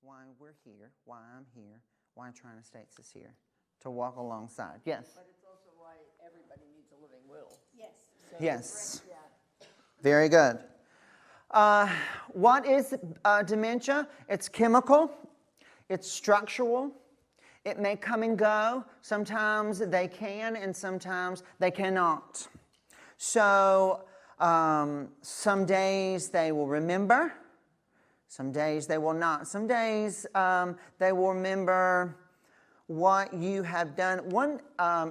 why we're here, why I'm here, why Trina States is here, to walk alongside. Yes? But it's also why everybody needs a living will. Yes. So Yes. yeah. Very good. What is dementia? It's chemical, it's structural, it may come and go. Sometimes they can and sometimes they cannot. So some days they will remember, some days they will not. Some days they will remember what you have done.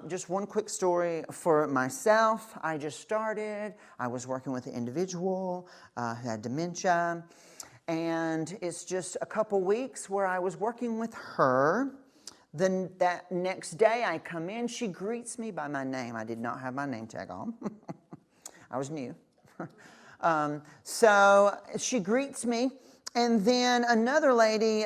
Just one quick story for myself. I just started. I was working with an individual who had dementia. And it's just a couple weeks where I was working with her. Then that next day I come in. She greets me by my name. I did not have my name tag on. I was new. So she greets me. And then another lady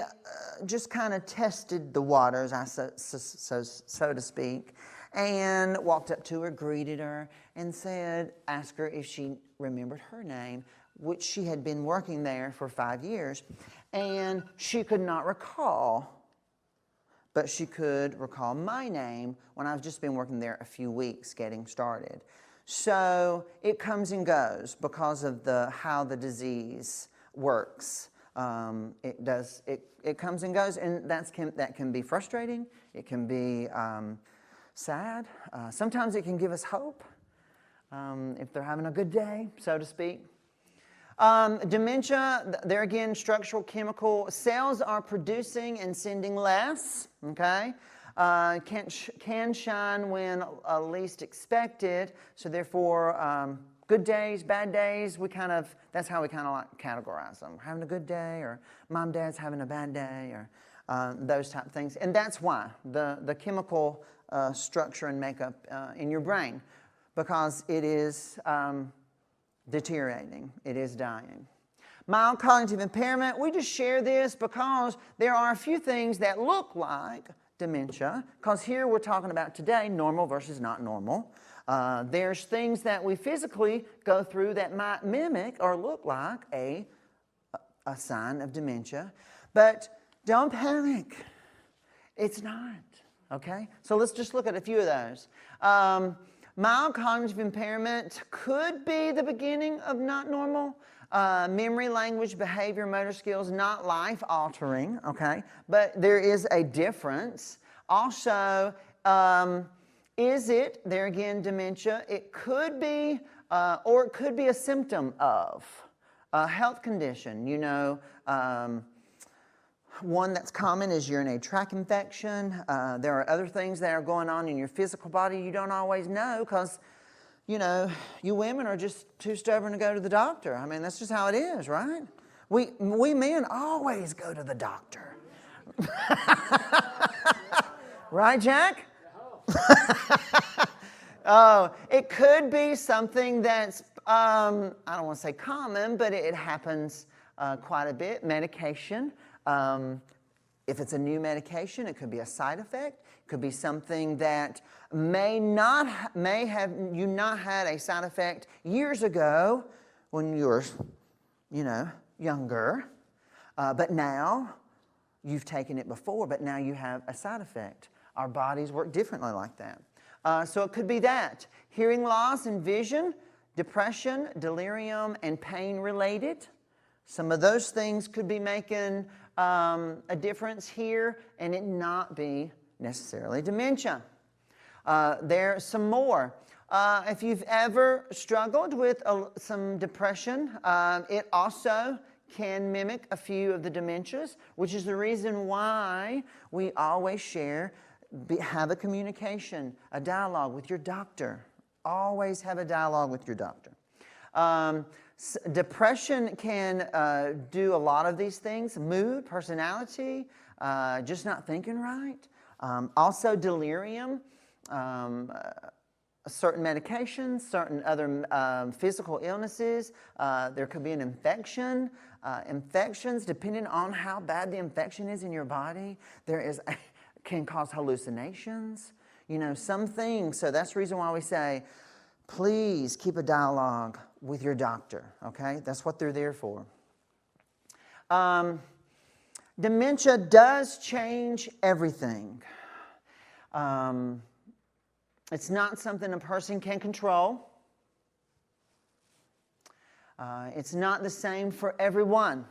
just kind of tested the waters, so to speak, and walked up to her, greeted her, and asked her if she remembered her name, which she had been working there for 5 years. And she could not recall, but she could recall my name when I've just been working there a few weeks getting started. So it comes and goes because of how the disease works. It comes and goes, and that can be frustrating. It can be sad. Sometimes it can give us hope if they're having a good day, so to speak. Dementia, there again, structural, chemical. Cells are producing and sending less, okay? Can shine when least expected, so therefore good days, bad days, that's how we kind of like categorize them. We're having a good day, or mom, dad's having a bad day, or those type of things. And that's why, the chemical structure and makeup in your brain, because it is deteriorating, it is dying. Mild cognitive impairment, we just share this because there are a few things that look like dementia, because here we're talking about today, normal versus not normal. There's things that we physically go through that might mimic or look like a sign of dementia. But don't panic. It's not, okay? So let's just look at a few of those. Mild cognitive impairment could be the beginning of not normal. Memory, language, behavior, motor skills, not life-altering, okay? But there is a difference. Also, is it, there again, dementia? It could be, or it could be a symptom of a health condition. You know, one that's common is urinary tract infection. There are other things that are going on in your physical body you don't always know because, you know, you women are just too stubborn to go to the doctor. I mean, that's just how it is, right? We men always go to the doctor. Right, Jack? Oh, it could be something that's, I don't want to say common, but it happens quite a bit. Medication. If it's a new medication, it could be a side effect. It could be something that may have you not had a side effect years ago when you were, you know, younger. But now you've taken it before, but now you have a side effect. Our bodies work differently like that. So it could be that. Hearing loss and vision, depression, delirium, and pain related. Some of those things could be making a difference here and it not be necessarily dementia. There's some more. If you've ever struggled with some depression, it also can mimic a few of the dementias, which is the reason why we always share, have a communication, a dialogue with your doctor. Always have a dialogue with your doctor. Depression can do a lot of these things: mood, personality, just not thinking right. Also delirium, certain medications, certain other physical illnesses. There could be an infection. Infections, depending on how bad the infection is in your body, can cause hallucinations. You know, some things. So that's the reason why we say, please keep a dialogue with your doctor, okay? That's what they're there for. Dementia does change everything. It's not something a person can control. It's not the same for everyone.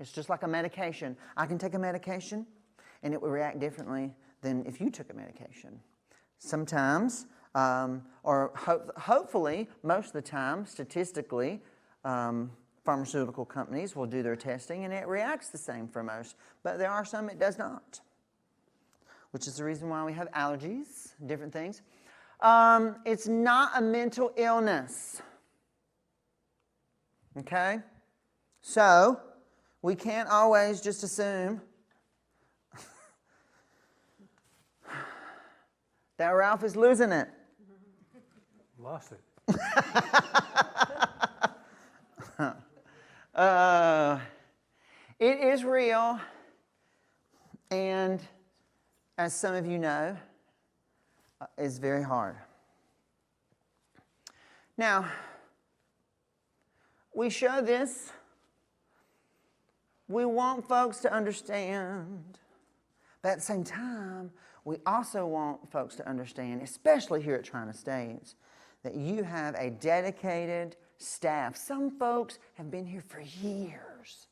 It's just like a medication. I can take a medication and it will react differently than if you took a medication. Sometimes, hopefully, most of the time, statistically, pharmaceutical companies will do their testing and it reacts the same for most. But there are some it does not, which is the reason why we have allergies, different things. It's not a mental illness. Okay? So, we can't always just assume that Ralph is losing it. Lost it. It is real, and as some of you know, is very hard. Now, we show this. We want folks to understand, but at the same time, we also want folks to understand, especially here at Trying States, that you have a dedicated staff. Some folks have been here for years.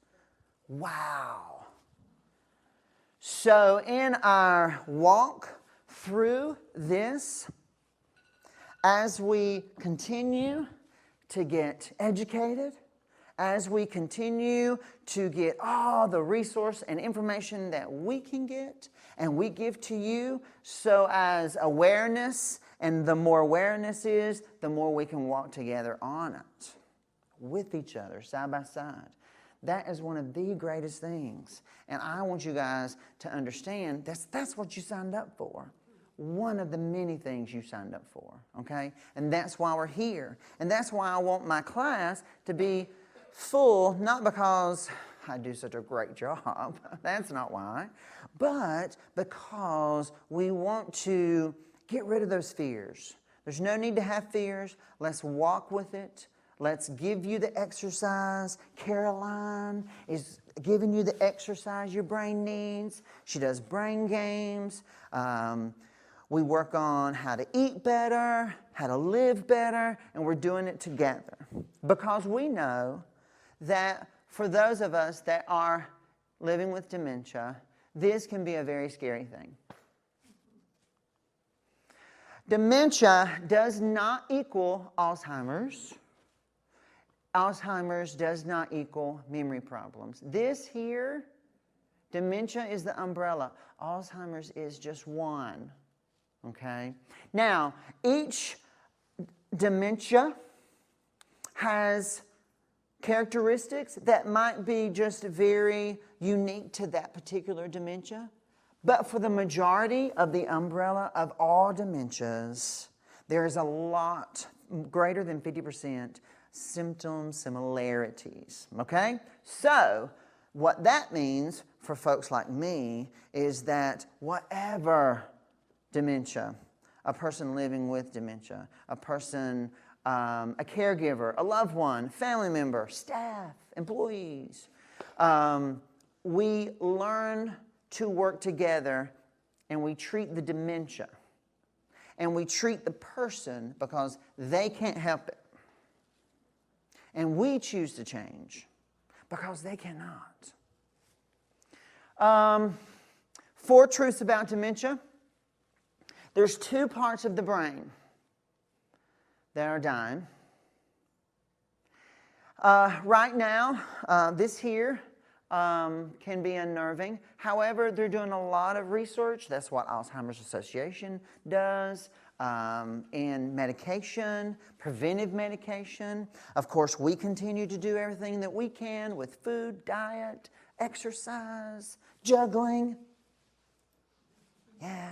Wow. So in our walk through this, as we continue to get educated, as we continue to get all the resource and information that we can get and we give to you, so as awareness, and the more awareness is, the more we can walk together on it, with each other, side by side. That is one of the greatest things. And I want you guys to understand that's what you signed up for. One of the many things you signed up for, okay? And that's why we're here. And that's why I want my class to be full, not because I do such a great job, that's not why, but because we want to get rid of those fears. There's no need to have fears. Let's walk with it. Let's give you the exercise. Caroline is giving you the exercise your brain needs. She does brain games. We work on how to eat better, how to live better, and we're doing it together. Because we know that for those of us that are living with dementia, this can be a very scary thing. Dementia does not equal Alzheimer's. Alzheimer's does not equal memory problems. This here, dementia is the umbrella. Alzheimer's is just one. Okay? Now, each dementia has characteristics that might be just very unique to that particular dementia. But for the majority of the umbrella of all dementias, there is a lot, greater than 50%, symptom similarities. Okay? So, what that means for folks like me is that whatever dementia, a person living with dementia, a person, a caregiver, a loved one, family member, staff, employees, we learn to work together and we treat the dementia and we treat the person because they can't help it. And we choose to change because they cannot. 4 truths about dementia. There's 2 parts of the brain that are dying. Right now, this here can be unnerving. However, they're doing a lot of research. That's what Alzheimer's Association does. In medication, preventive medication. Of course, we continue to do everything that we can with food, diet, exercise, juggling. Yeah.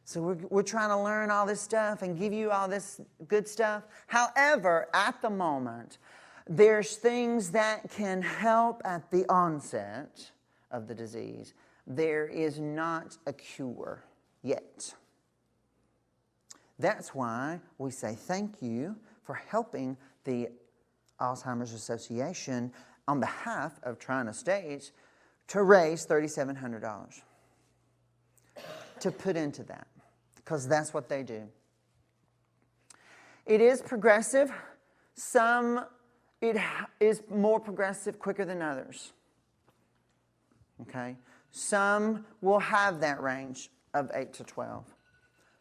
So we're trying to learn all this stuff and give you all this good stuff. However, at the moment, there's things that can help at the onset of the disease. There is not a cure yet. That's why we say thank you for helping the Alzheimer's Association on behalf of Trying States to raise $3,700 to put into that, because that's what they do. It is progressive. It is more progressive quicker than others. Okay? Some will have that range of 8 to 12.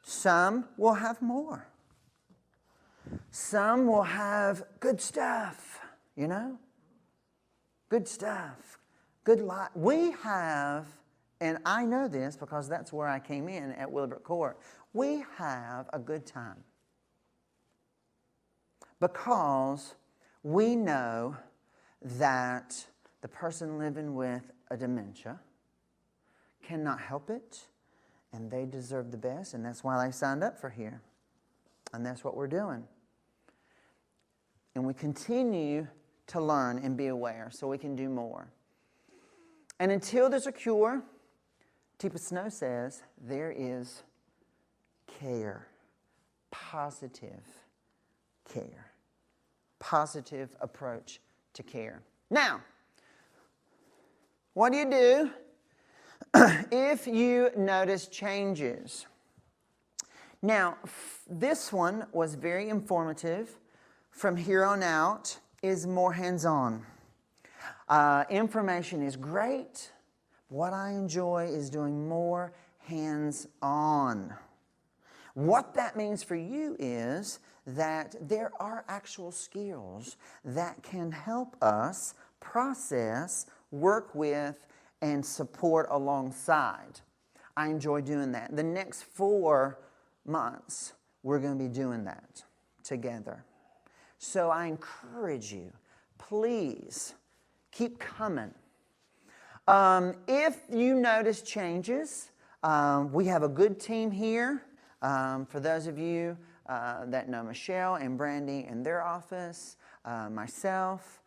Some will have more. Some will have good stuff, you know? Good stuff. Good life. We have, and I know this because that's where I came in at Willowbrook Court, we have a good time. Because we know that the person living with a dementia cannot help it, and they deserve the best, and that's why they signed up for here. And that's what we're doing. And we continue to learn and be aware so we can do more. And until there's a cure, Teepa Snow says there is care, positive care, positive approach to care. Now, what do you do if you notice changes? Now, this one was very informative. From here on out is more hands-on. Information is great. What I enjoy is doing more hands-on. What that means for you is that there are actual skills that can help us process, work with, and support alongside. I enjoy doing that. The next 4 months, we're going to be doing that together. So I encourage you, please keep coming. If you notice changes, we have a good team here. For those of you that know Michelle and Brandy in their office, myself,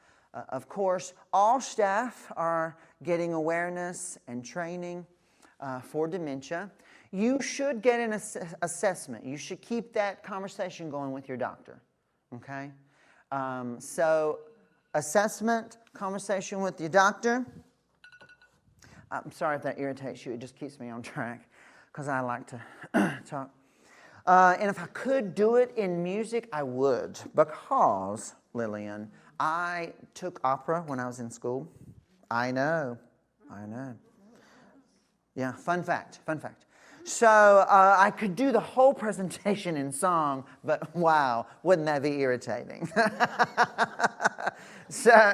of course, all staff are getting awareness and training for dementia. You should get an assessment. You should keep that conversation going with your doctor, okay? So assessment, conversation with your doctor. I'm sorry if that irritates you. It just keeps me on track because I like to talk. And if I could do it in music, I would, because, Lillian, I took opera when I was in school. I know. Yeah, fun fact. So I could do the whole presentation in song, but wow, wouldn't that be irritating? So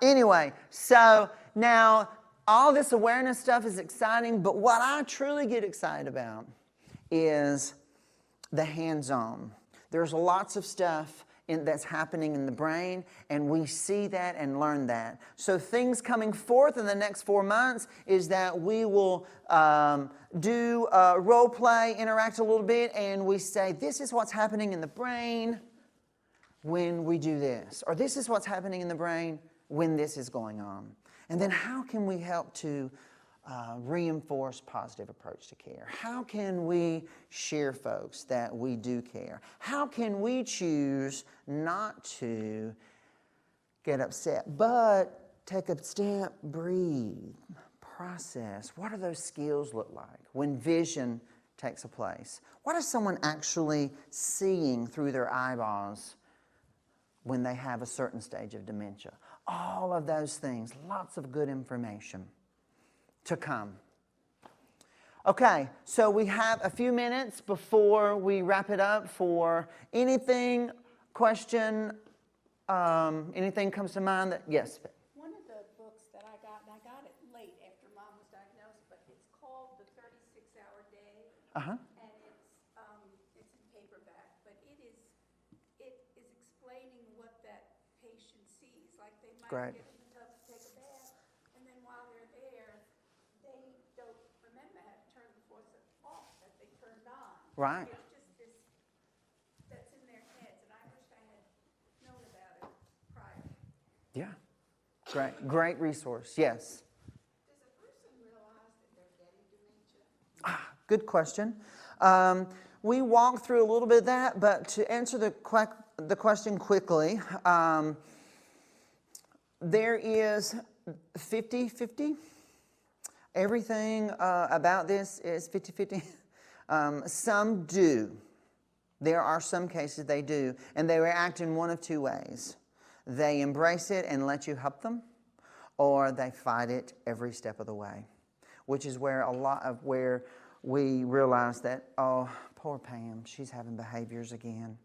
anyway, so now all this awareness stuff is exciting, but what I truly get excited about is the hands-on. There's lots of stuff that's happening in the brain, and we see that and learn that. So things coming forth in the next 4 months is that we will do role play, interact a little bit, and we say, this is what's happening in the brain when we do this, or this is what's happening in the brain when this is going on. And then how can we help to reinforce positive approach to care? How can we share folks that we do care? How can we choose not to get upset, but take a step, breathe, process? What do those skills look like when vision takes a place? What is someone actually seeing through their eyeballs when they have a certain stage of dementia? All of those things, lots of good information to come. Okay, so we have a few minutes before we wrap it up for anything, question, anything comes to mind that, yes? One of the books that I got, and I got it late after Mom was diagnosed, but it's called The 36-Hour Day. Uh-huh. And it's in paperback, but it is explaining what that patient sees. Like they might Great. get in the tub to take a bath, and then while they're there, they don't remember how to turn the faucet off that they turned on. Right. It's just this that's in their heads, and I wish I had known about it prior. Yeah. Great resource. Yes. Does a person realize that they're getting dementia? Good question. We walked through a little bit of that, but to answer the question quickly, There is 50-50. Everything about this is 50-50. Some do. There are some cases they do, and they react in one of two ways. They embrace it and let you help them, or they fight it every step of the way, which is where where we realize that, oh, poor Pam, she's having behaviors again.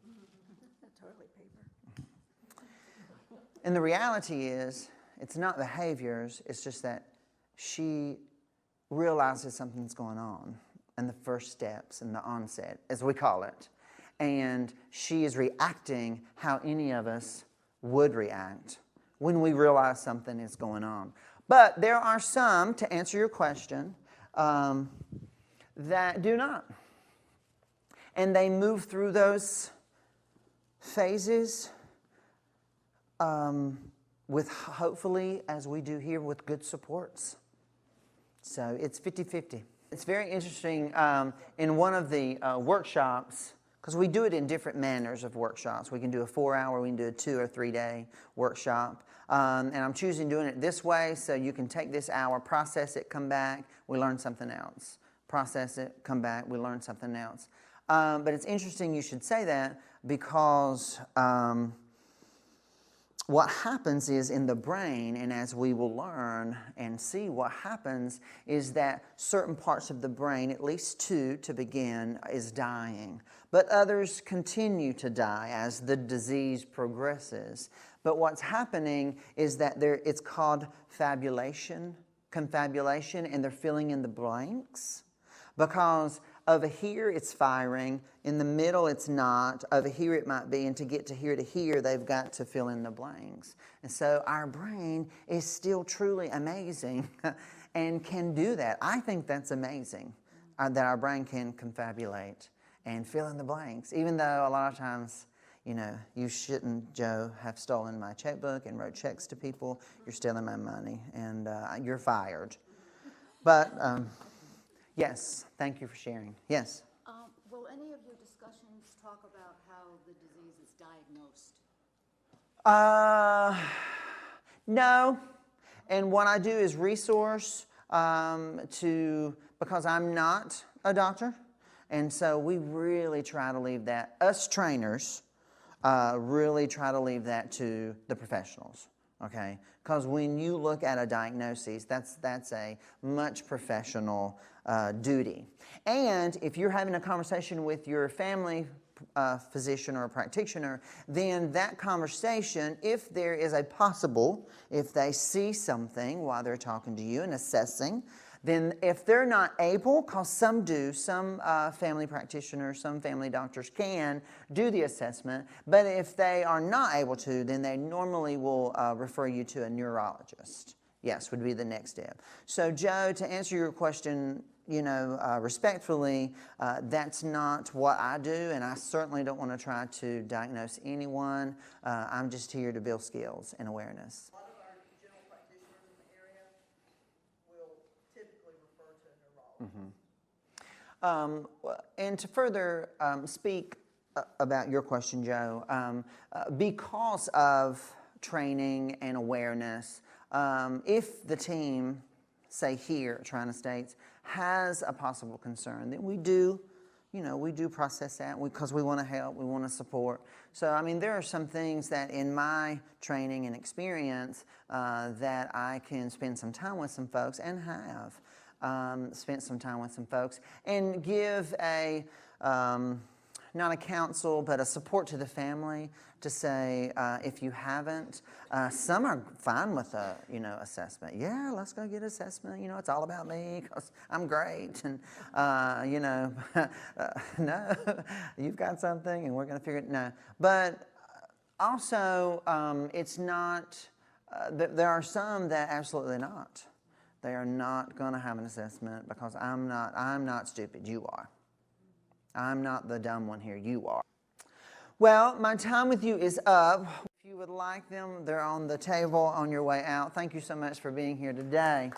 Toilet paper. And the reality is, it's not behaviors, it's just that she realizes something's going on, and the first steps and the onset, as we call it. And she is reacting how any of us would react when we realize something is going on. But there are some, to answer your question, that do not. And they move through those phases with, hopefully, as we do here, with good supports. So it's 50-50. It's very interesting in one of the workshops, because we do it in different manners of workshops. We can do a 4-hour, we can do a 2 or 3 day workshop. And I'm choosing doing it this way, so you can take this hour, process it, come back, we learn something else. Process it, come back, we learn something else. But it's interesting you should say that, because what happens is in the brain, and as we will learn and see what happens, is that certain parts of the brain, at least 2 to begin, is dying. But others continue to die as the disease progresses. But what's happening is that it's called confabulation, and they're filling in the blanks. Because over here it's firing, in the middle it's not, over here it might be, and to get to here, they've got to fill in the blanks. And so our brain is still truly amazing and can do that. I think that's amazing, that our brain can confabulate and fill in the blanks, even though a lot of times, you know, you shouldn't, Joe, have stolen my checkbook and wrote checks to people. You're stealing my money, and you're fired. But yes, thank you for sharing. Yes? Will any of your discussions talk about how the disease is diagnosed? No. And what I do is resource because I'm not a doctor. And so we really try to leave that, us trainers, really try to leave that to the professionals. Okay? Because when you look at a diagnosis, that's a much professional duty. And if you're having a conversation with your family physician or a practitioner, then that conversation, if there is if they see something while they're talking to you and assessing, then if they're not able, because some do, some family practitioners, some family doctors can do the assessment, but if they are not able to, then they normally will refer you to a neurologist. Yes, would be the next step. So Joe, to answer your question, you know, respectfully, that's not what I do, and I certainly don't want to try to diagnose anyone. I'm just here to build skills and awareness. A lot of our general practitioners in the area will typically refer to a neurologist. And to further speak about your question, Joe, because of training and awareness, if the team, say here at Triana States, has a possible concern, then we do process that because we want to help, we want to support. So, I mean, there are some things that in my training and experience that I can spend some time with some folks, and have spent some time with some folks, and give a, not a counsel, but a support to the family to say, if you haven't, some are fine with a, assessment. Yeah, let's go get assessment. It's all about me because I'm great. And, no, you've got something and we're going to figure it. No. But also, it's not, there are some that absolutely not. They are not going to have an assessment because I'm not stupid. You are. I'm not the dumb one here. You are. Well, my time with you is up. If you would like them, they're on the table on your way out. Thank you so much for being here today.